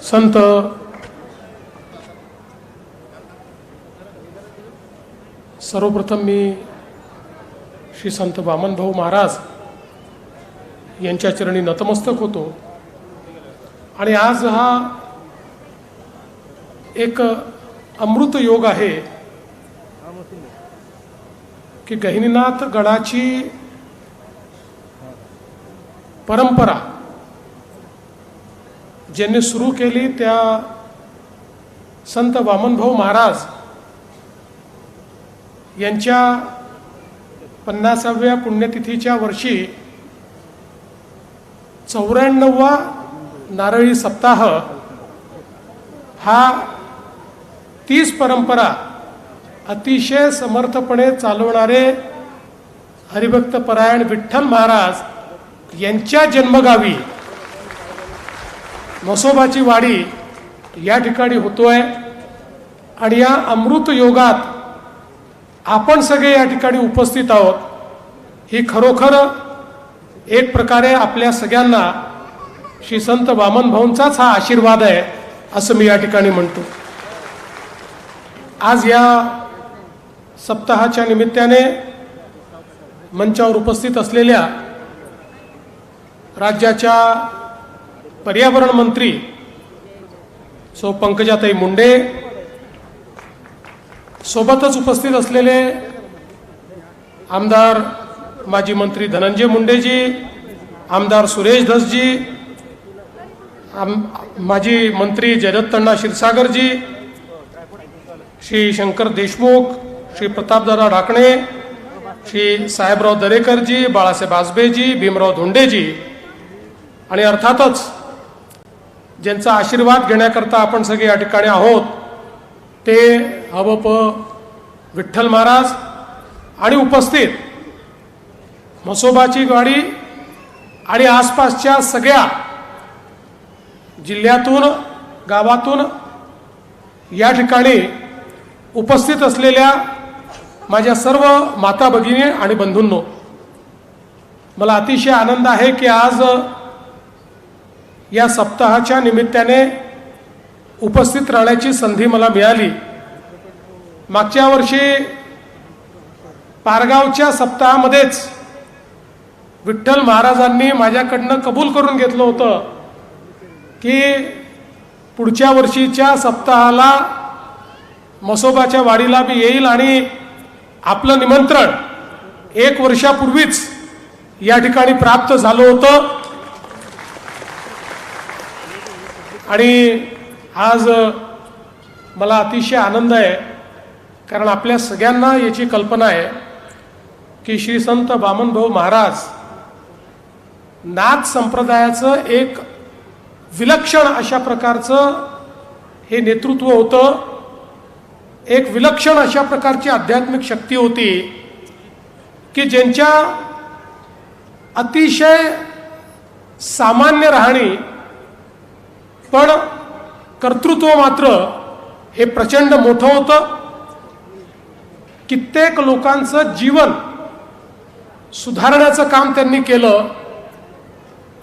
संत सर्वप्रथम मी श्री संत वामनभाऊ महाराज यांच्या चरणी नतमस्तक होतो आणि आज हा एक अमृत योग आहे की गहिनीनाथ गडाची परंपरा ज्यांनी सुरू केली त्या संत वामनभाऊ महाराज यांच्या 50व्या पुण्यतिथीच्या वर्षी 94वा नारळी सप्ताह हा तीच परंपरा अतिशय समर्थपणे चालवणारे हरिभक्त परायण विठ्ठल महाराज यांच्या जन्मगावी म्हसोबाची वाडी या ठिकाणी होतोय आणि या अमृत योगात आपण सगळे या ठिकाणी उपस्थित आहोत। ही खरोखर एक प्रकारे आपल्या सगळ्यांना श्री संत वामनभाऊंचाच हा आशीर्वाद आहे असं मी या ठिकाणी म्हणतो। आज या सप्ताहाच्या निमित्ताने मंचावर उपस्थित असलेल्या राज्याच्या पर्यावरण मंत्री सौ पंकजाताई मुंडे, सोबतच उपस्थित असलेले आमदार माजी मंत्री धनंजय मुंडेजी, आमदार सुरेश धसजी, माजी मंत्री जयदत्तअण्णा क्षीरसागरजी, श्री शंकर देशमुख, श्री प्रतापदादा ढाकणे, श्री साहेबराव दरेकरजी, बाळासाहेब आजबेजी, भीमराव धोंडेजी आणि अर्थातच ज्यांचा आशीर्वाद घेण्याकरता आपण सगळे या ठिकाणी आहोत ते हवप विठ्ठल महाराज आणि उपस्थित म्हसोबाची वाडी आणि आसपासच्या सगळ्या जिल्ह्यातून गावातून या ठिकाणी उपस्थित असलेल्या माझ्या सर्व माता भगिनी आणि बंधूंनो, मला अतिशय आनंद आहे की आज या सप्ताहाच्या निमित्ताने उपस्थित राहण्याची संधी मला मिळाली। मागच्या वर्षी पारगावच्या सप्ताहामध्येच विठ्ठल महाराजांनी माझ्याकडनं कबूल करून घेतलं होतं की पुढच्या वर्षीच्या सप्ताहाला म्हसोबाच्या वाडीला मी येईल आणि आपलं निमंत्रण 1 वर्षापूर्वीच या ठिकाणी प्राप्त झालं होतं आणि आज मला अतिशय आनंद आहे कारण आपल्या सगळ्यांना याची कल्पना आहे की श्री संत वामनभाऊ महाराज नाथ संप्रदायाचं एक विलक्षण अशा प्रकारचं हे नेतृत्व होतं, एक विलक्षण अशा प्रकारची आध्यात्मिक शक्ती होती की ज्यांच्या अतिशय सामान्य राहणी पण कर्तृत्व मात्र हे प्रचंड मोठं होतं। कित्येक लोकांचं जीवन सुधारण्याचं काम त्यांनी केलं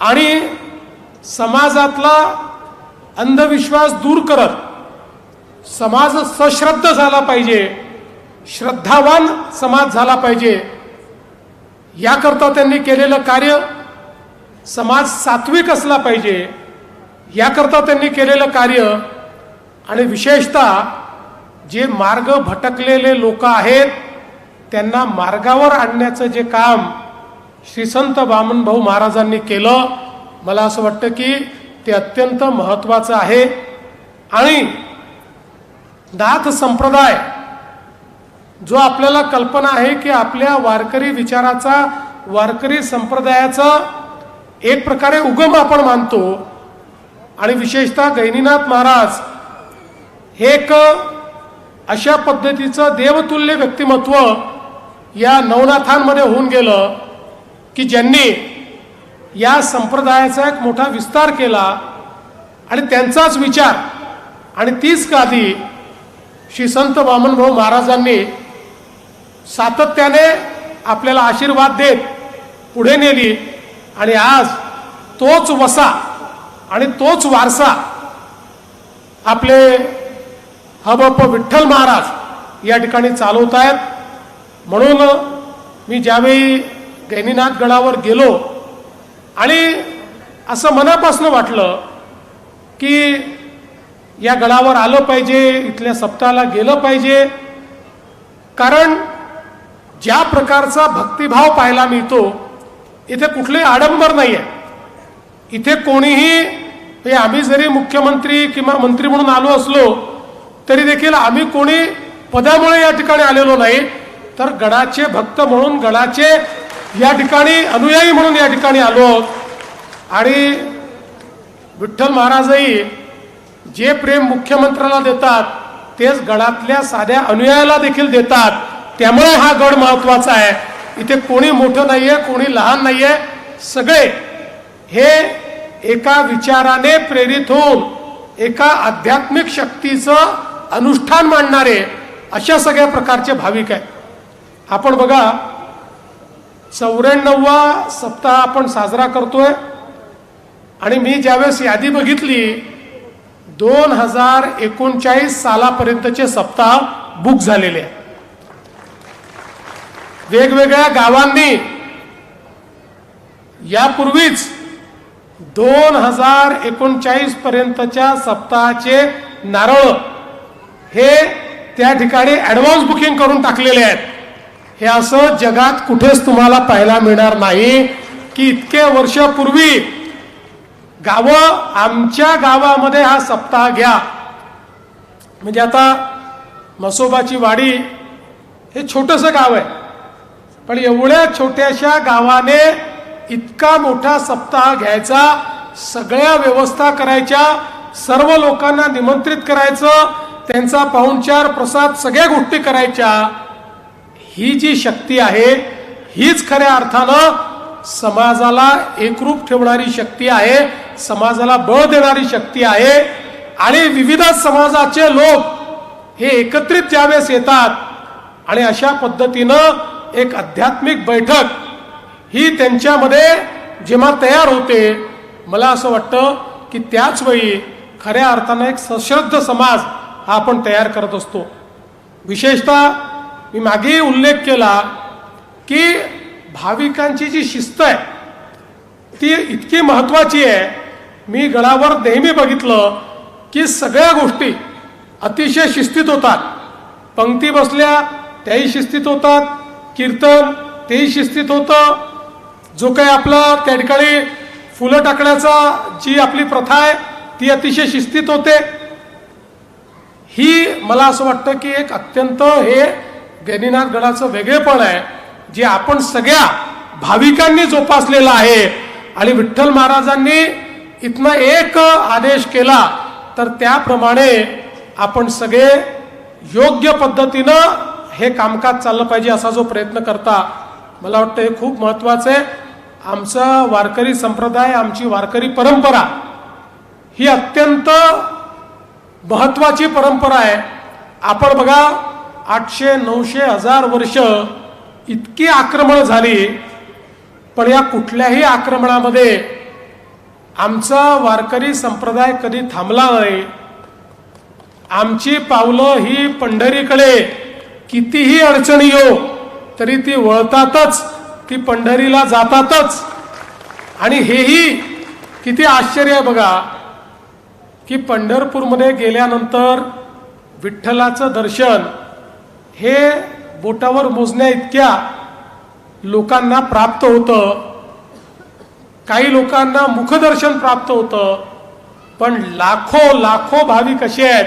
आणि समाजातला अंधविश्वास दूर करत समाज सश्रद्ध झाला पाहिजे, श्रद्धावान समाज झाला पाहिजे याकरता त्यांनी केलेलं कार्य, समाज सात्विक असला पाहिजे याकरता त्यांनी केलेलं कार्य आणि विशेषतः जे मार्ग भटकलेले लोक आहेत त्यांना मार्गावर आणण्याचं जे काम श्री संत वामनभाऊ महाराजांनी केलं, मला असं वाटतं की ते अत्यंत महत्त्वाचं आहे। आणि नाथ संप्रदाय जो आपल्याला कल्पना आहे की आपल्या वारकरी विचाराचा, वारकरी संप्रदायाचा एक प्रकारे उगम आपण मानतो आणि विशेषतः गहिनीनाथ महाराज हे एक अशा पद्धतीचं देवतुल्य व्यक्तिमत्व या नवनाथांमध्ये होऊन गेलं की ज्यांनी या संप्रदायाचा एक मोठा विस्तार केला आणि त्यांचाच विचार आणि तीच गादी श्री संत वामनभाऊ महाराजांनी सातत्याने आपल्याला आशीर्वाद देत पुढे नेली आणि आज तोच वसा आणि तोच वारसा आपले हबप विठ्ठल महाराज या ठिकाणी चालवत आहेत. म्हणून मी ज्यावेळी गैनीनाथ गडावर गेलो आणि असं मनापासून वाटलं की या गडावर आलं पाहिजे, इथल्या सप्ताहाला गेलं पाहिजे. कारण ज्या प्रकारचा भक्तिभाव पाहायला मिळतो इथे कुठले आडंबर नाही आहे. इथे कोणीही आम्ही जरी मुख्यमंत्री किंवा मंत्री म्हणून आलो असलो तरी देखील आम्ही कोणी पदामुळे या ठिकाणी आलेलो नाही, तर गडाचे भक्त म्हणून, गडाचे या ठिकाणी अनुयायी म्हणून या ठिकाणी आलो. आणि विठ्ठल महाराजही जे प्रेम मुख्यमंत्र्याला देतात तेच गडातल्या साध्या अनुयायाला देखील देतात. त्यामुळे हा गड महत्वाचा आहे. इथे कोणी मोठं नाहीये, कोणी लहान नाहीये, सगळे हे एका विचाराने प्रेरित होऊन एका आध्यात्मिक शक्तीचं अनुष्ठान मांडणारे अशा सगळ्या प्रकारचे भाविक आहेत. आपण बघा 94वा सप्ताह आपण साजरा करतोय आणि मी ज्यावेळेस यादी बघितली 2039 सालापर्यंतचे सप्ताह बुक झालेले आहेत. वेगवेगळ्या गावांनी यापूर्वीच 2039 पर्यंतच्या सप्ताहाचे नारळ हे त्या ठिकाणी ऍडव्हान्स बुकिंग करून टाकलेले आहेत. हे असं जगात कुठेच तुम्हाला पाहायला मिळणार नाही की इतके वर्षापूर्वी गावं, आमच्या गावामध्ये हा सप्ताह घ्या. म्हणजे आता मसोबाची वाडी हे छोटंसं गाव आहे, पण एवढ्या छोट्याशा गावाने इतका मोठा सप्ताह घ्यायचा, सगळ्या व्यवस्था करायच्या, सर्व लोकांना निमंत्रित करायचं, त्यांचा पाहुणचार प्रसाद सगळ्या गोष्टी करायच्या. ही जी शक्ती आहे हीच खऱ्या अर्थानं समाजाला एकरूप ठेवणारी शक्ती आहे, समाजाला बळ देणारी शक्ती आहे. आणि विविध समाजाचे लोक हे एकत्रित ज्यावेळेस येतात आणि अशा पद्धतीनं एक आध्यात्मिक बैठक ही त्यांच्यामध्ये जेव्हा तयार होते, मला असं वाटतं की त्याच वेळी खऱ्या अर्थानं एक सश्रद्ध समाज हा आपण तयार करत असतो. विशेषतः मी मागे उल्लेख केला की भाविकांची जी शिस्त आहे ती इतकी महत्वाची आहे. मी गडावर नेहमी बघितलं की सगळ्या गोष्टी अतिशय शिस्तीत होतात. पंक्ती बसल्या त्याही शिस्तीत होतात, कीर्तन तेही शिस्तीत होतं, जो काही आपला त्या ठिकाणी फुलं टाकण्याचा जी आपली प्रथा आहे ती अतिशय शिस्तीत होते. ही मला असं वाटतं की एक अत्यंत हे गैनीनाथ गडाचं वेगळेपण आहे जे आपण सगळ्या भाविकांनी जोपासलेलं आहे. आणि विठ्ठल महाराजांनी इथनं एक आदेश केला तर त्याप्रमाणे आपण सगळे योग्य पद्धतीनं हे कामकाज चाललं पाहिजे असा जो प्रयत्न करता, मला वाटतं हे खूप महत्वाचं आहे. आमचा वारकरी संप्रदाय, आमची वारकरी परंपरा ही अत्यंत महत्वाची परंपरा आहे. आपण बघा 800, 900, 1000 वर्ष इतकी आक्रमण झाली, पण या कुठल्याही आक्रमणामध्ये आमचा वारकरी संप्रदाय कधी थांबला नाही. आमची पावलं ही पंढरीकडे कितीही अडचणी येऊ तरी ती वळतातच, ती पंढरीला जातातच. आणि हेही किती आश्चर्य आहे बघा की पंढरपूरमध्ये गेल्यानंतर विठ्ठलाचं दर्शन हे बोटावर मोजण्या इतक्या लोकांना प्राप्त होतं. काही लोकांना मुखदर्शन प्राप्त होतं, पण लाखो लाखो भाविक असे आहेत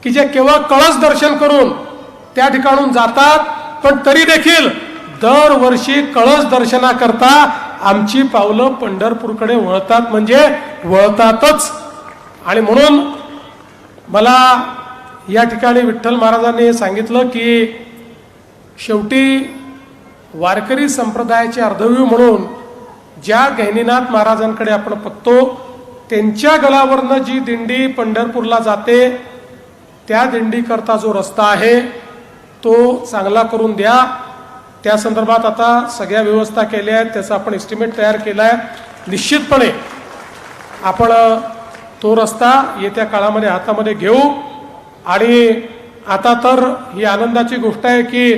की जे केवळ कळस दर्शन करून त्या ठिकाणून जातात, पण तरी देखील दरवर्षी कळस दर्शनाकरता आमची पावलं पंढरपूरकडे वळतात, म्हणजे वळतातच. आणि म्हणून मला या ठिकाणी विठ्ठल महाराजांनी सांगितलं की शेवटी वारकरी संप्रदायाचे अर्धव्यू म्हणून ज्या गैनीनाथ महाराजांकडे आपण बघतो, त्यांच्या गळावरनं जी दिंडी पंढरपूरला जाते त्या दिंडीकरता जो रस्ता आहे तो चांगला करून द्या. त्या संदर्भात आता सगळ्या व्यवस्था केल्या आहेत, त्याचा आपण एस्टिमेट तयार केला आहे. निश्चितपणे आपण तो रस्ता येत्या काळामध्ये हातामध्ये घेऊ. आणि आता तर ही आनंदाची गोष्ट आहे की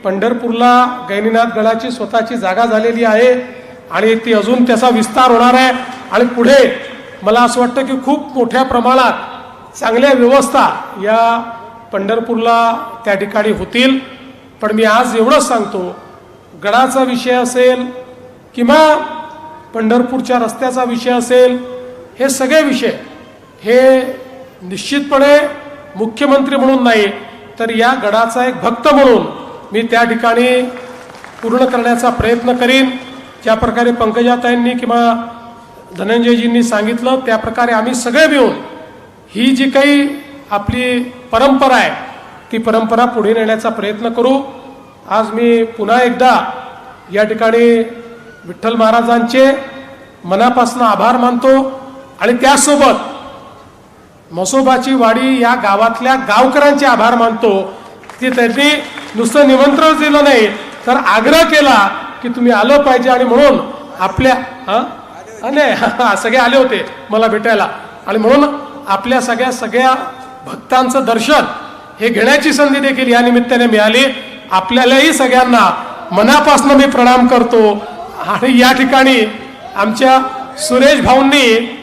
पंढरपूरला गैनीनाथ गडाची स्वतःची जागा झालेली आहे आणि ती अजून त्याचा विस्तार होणार आहे. आणि पुढे मला असं वाटतं की खूप मोठ्या प्रमाणात चांगल्या व्यवस्था या पंढरपूरला त्या ठिकाणी होतील. पण मी आज एवढंच सांगतो, गडाचा विषय असेल किंवा पंढरपूरच्या रस्त्याचा विषय असेल, हे सगळे विषय हे निश्चितपणे मुख्यमंत्री म्हणून नाही तर या गडाचा एक भक्त म्हणून मी त्या ठिकाणी पूर्ण करण्याचा प्रयत्न करीन. ज्या प्रकारे पंकजाताईंनी किंवा धनंजयजींनी सांगितलं त्या प्रकारे आम्ही सगळे मिळून ही जी काही आपली परंपरा आहे ती परंपरा पुढे नेण्याचा प्रयत्न करू. आज मी पुन्हा एकदा या ठिकाणी विठ्ठल महाराजांचे मनापासून आभार मानतो आणि त्यासोबत म्हसोबाची वाडी या गावातल्या गावकऱ्यांचे आभार मानतो की त्यांनी नुसतं निमंत्रण दिलं नाही तर आग्रह केला की तुम्ही आलं पाहिजे. आणि म्हणून आपल्या सगळे आले होते मला भेटायला आणि म्हणून आपल्या सगळ्या भक्तांचं दर्शन हे घेण्याची संधी देखील या निमित्ताने मिळाली. आपल्यालाही सगळ्यांना मनापासून मी प्रणाम करतो. आणि या ठिकाणी आमच्या सुरेश भाऊंनी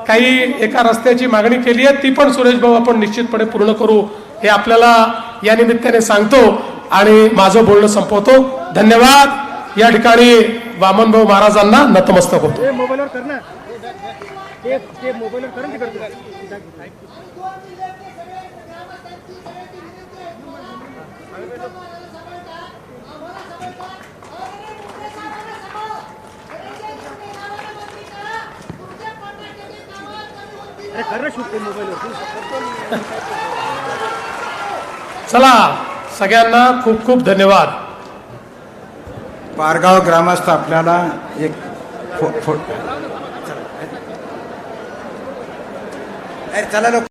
काही एका रस्त्याची मागणी केली आहे, ती पण सुरेश भाऊ आपण निश्चितपणे पूर्ण करू हे आपल्याला या निमित्ताने सांगतो आणि माझं बोलणं संपवतो. धन्यवाद. या ठिकाणी वामनभाऊ महाराजांना नतमस्तक होतो. चला, सगळ्यांना खूप खूप धन्यवाद. पारगाव ग्रामस्थ आपल्याला एक चला लोक